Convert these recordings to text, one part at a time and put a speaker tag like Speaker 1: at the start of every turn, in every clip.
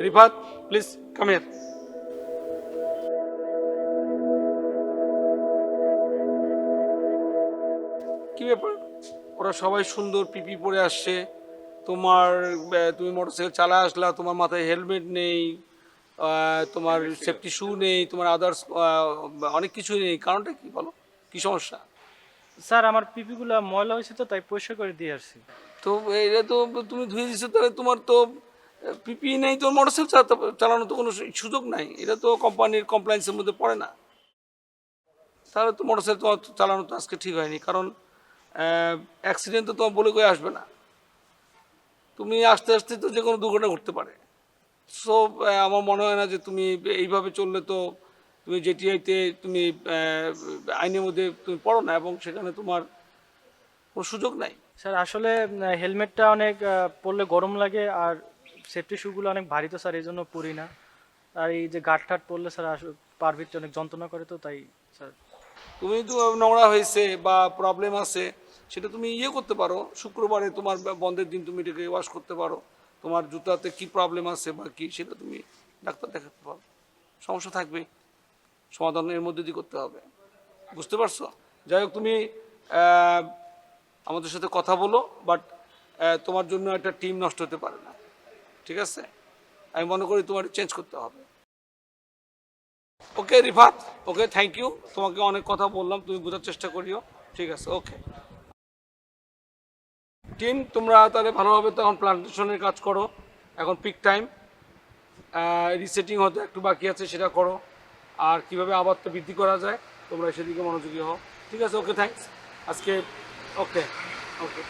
Speaker 1: Rifat, please come here. কি ব্যাপার, ওরা সবাই সুন্দর পিপি পরে আসছে, তোমার তুমি মোটরসাইকেল চালায় আসলা, তোমার মাথায় হেলমেট নেই, তোমার সেফটি শু নেই, তোমার আদার্স অনেক কিছুই নেই, কারণটা কি বলো, কি সমস্যা?
Speaker 2: স্যার আমার পিপিগুলো ময়লা হয়েছে তো তাই পরিষ্কার করে দিয়ে আসছি।
Speaker 1: তো এটা তো তুমি ধুয়ে দিচ্ছ, তাহলে তোমার তো পিপি নেই, তোর মোটরসাইকেল চালানো তো কোনো সুযোগ নাই, এটা তো কোম্পানির কমপ্লায়েন্সের মধ্যে পড়ে না। তাহলে তো মোটরসাইকেল তোমার চালানো তো আজকে ঠিক হয়নি, কারণ অ্যাক্সিডেন্ট তো তোমার বলে কয়ে আসবে না, তুমি আস্তে আস্তে তো যে কোনো দুর্ঘটনা ঘটতে পারে। সো আমার মনে হয় না যে তুমি এইভাবে চললে তো তুমি যেটিআইতে তুমি আইনের মধ্যে তুমি পড়ো না, এবং সেখানে তোমার কোনো সুযোগ নাই।
Speaker 2: স্যার আসলে হেলমেটটা অনেক পরলে গরম লাগে, আর সেফটি শুগুলো অনেক ভারী তো স্যার, এই জন্য পরি না। আর এই যে গাঁট ঠাট পরলে স্যার আসলে পার ভিতরে অনেক যন্ত্রণা করে, তো তাই স্যার।
Speaker 1: তুমি তো নোংরা হয়েছে বা প্রবলেম আছে, সেটা তুমি ইয়ে করতে পারো, শুক্রবারে তোমার বন্ধের দিন তুমি এটাকে ওয়াশ করতে পারো, তোমার জুতাতে কি প্রবলেম আছে বা কি সেটা তুমি ডাক্তার দেখাতে পারো, সমস্যা থাকবে, সমাধান এর মধ্যে দিয়ে করতে হবে, বুঝতে পারছো? যাই হোক, তুমি আমাদের সাথে কথা বলো, বাট তোমার জন্য একটা টিম নষ্ট হতে পারে না, ঠিক আছে? আমি মনে করি তোমার চেঞ্জ করতে হবে। ওকে রিফাত, ওকে, থ্যাংক ইউ, তোমাকে অনেক কথা বললাম, তুমি বোঝার চেষ্টা করিও, ঠিক আছে? ওকে টিম, তোমরা তাহলে ভালোভাবে তখন প্লান্টেশনের কাজ করো, এখন পিক টাইম, রিসেটিং হতে একটু বাকি আছে, সেটা করো, আর কীভাবে আবাদটা বৃদ্ধি করা যায় তোমরা সেদিকে মনোযোগী হও, ঠিক আছে? ওকে, থ্যাঙ্কস আজকে। ওকে ওকে।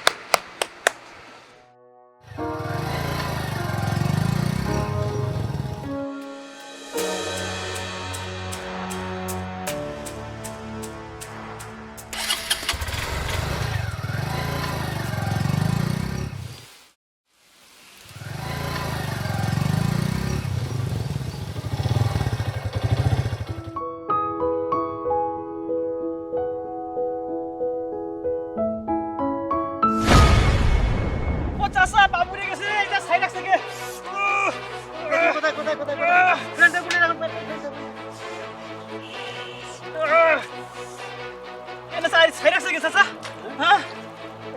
Speaker 2: ও চাচা বাবুরে গেছে, এটা সাইড রাখছে কে?
Speaker 3: কোথায় কোথায় কোথায় ফ্রেন্ডে বলে রাখুন।
Speaker 2: এটা সাইড রাখছে কে চাচা? হ্যাঁ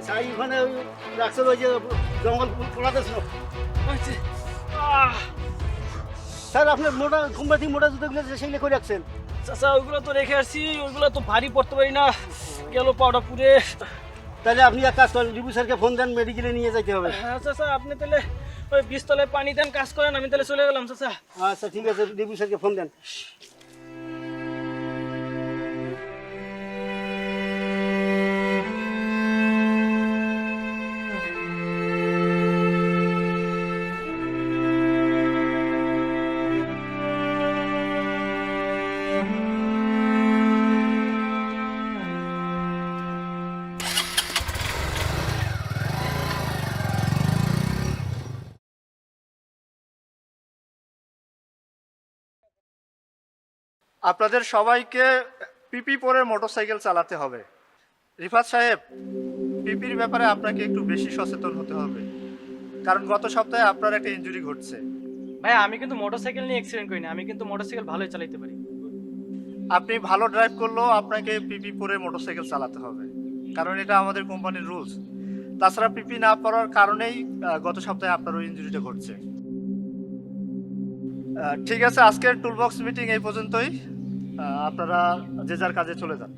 Speaker 3: সাই ওখানে রাখছে, ওই যে জঙ্গল পোড়াতেছিল। স্যার আপনার মোটা ঘুমবাতি মোটা জুতোগুলো সেইগুলো করে রাখছেন।
Speaker 2: চাচা ওইগুলো তো রেখে আসছি, ওইগুলো তো ভারী পড়তে পারি না, গেল পাউডার পুরে।
Speaker 3: তাহলে আপনি এক কাজ করেন, রিবু স্যারকে ফোন দেন, মেডিকেলে নিয়ে যাইতে হবে।
Speaker 2: হ্যাঁ চাচা, আপনি তাহলে ওই বীজতলায় পানি দেন, কাজ করেন, আমি তাহলে চলে গেলাম চাচা।
Speaker 3: আচ্ছা ঠিক আছে, রিবু স্যারকে ফোন দেন।
Speaker 4: আপনাদের সবাইকে পিপি পরে মোটরসাইকেল চালাতে হবে। রিফাত সাহেব, পিপির ব্যাপারে আপনাকে একটু বেশি সচেতন হতে হবে, কারণ গত সপ্তাহে আপনার একটা ইনজুরি ঘটছে।
Speaker 2: ভাই আমি কিন্তু মোটরসাইকেল নিয়ে অ্যাক্সিডেন্ট করিনি, আমি কিন্তু মোটরসাইকেল ভালোই চালাতে পারি।
Speaker 4: আপনি ভালো ড্রাইভ করলেও আপনাকে পিপি পরে মোটরসাইকেল চালাতে হবে, কারণ এটা আমাদের কোম্পানির রুলস। তাছাড়া পিপি না পরার কারণেই গত সপ্তাহে আপনার ওই ইনজুরিটা ঘটছে। ঠিক আছে, আজকের টুলবক্স মিটিং এই পর্যন্তই। আপনারা যে যার কাজে চলে যান।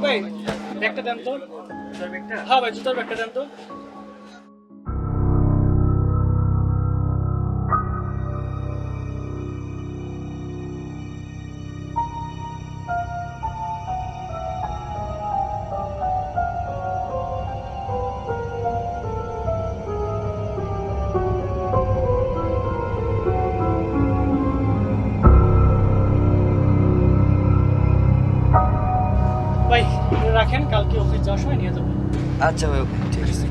Speaker 2: ভাই ব্যাগটা দেন তো। হ্যাঁ ভাই, জুতার ব্যাগটা দেন তো। ভাই রাখেন, কালকে অফিস যাওয়ার সময় নিয়ে যাবো।
Speaker 5: আচ্ছা ভাই, ওকে, ঠিক আছে।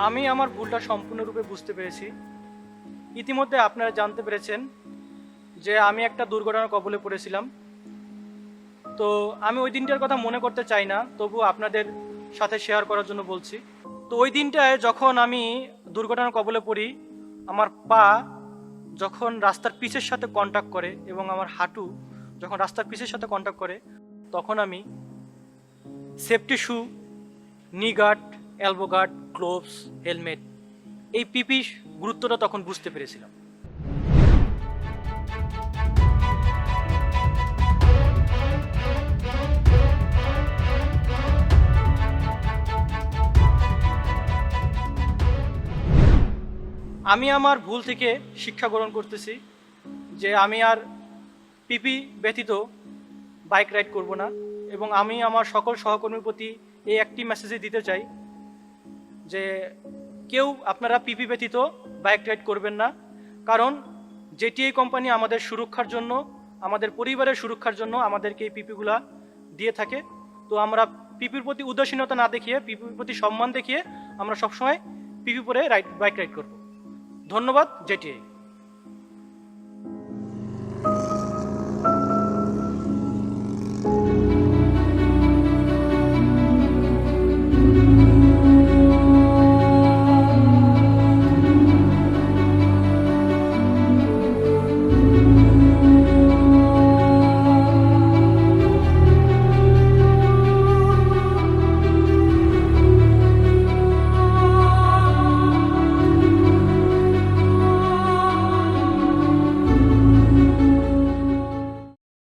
Speaker 2: আমি আমার ভুলটা সম্পূর্ণরূপে বুঝতে পেরেছি। ইতিমধ্যে আপনারা জানতে পেরেছেন যে আমি একটা দুর্ঘটনার কবলে পড়েছিলাম। তো আমি ওই দিনটার কথা মনে করতে চাই না, তবু আপনাদের সাথে শেয়ার করার জন্য বলছি। তো ওই দিনটায় যখন আমি দুর্ঘটনার কবলে পড়ি, আমার পা যখন রাস্তার পিচের সাথে কন্ট্যাক্ট করে এবং আমার হাঁটু যখন রাস্তার পিচের সাথে কন্ট্যাক্ট করে, তখন আমি safety shoe, knee guard, elbow guard, gloves, helmet, এই পিপি গুরুত্বটা তখন বুঝতে পেরেছিলাম। আমি আমার ভুল থেকে শিক্ষা গ্রহণ করতেছি যে আমি আর পিপি ব্যতীত বাইক রাইড করব না, এবং আমি আমার সকল সহকর্মীর প্রতি এই একটি মেসেজই দিতে চাই যে কেউ আপনারা পিপি ব্যতীত বাইক রাইড করবেন না। কারণ জেটিআই কোম্পানি আমাদের সুরক্ষার জন্য, আমাদের পরিবারের সুরক্ষার জন্য আমাদেরকে এই পিপিগুলা দিয়ে থাকে। তো আমরা পিপির প্রতি উদাসীনতা না দেখিয়ে, পিপির প্রতি সম্মান দেখিয়ে আমরা সবসময় পিপি পরে বাইক রাইড করব। ধন্যবাদ জেটিআই।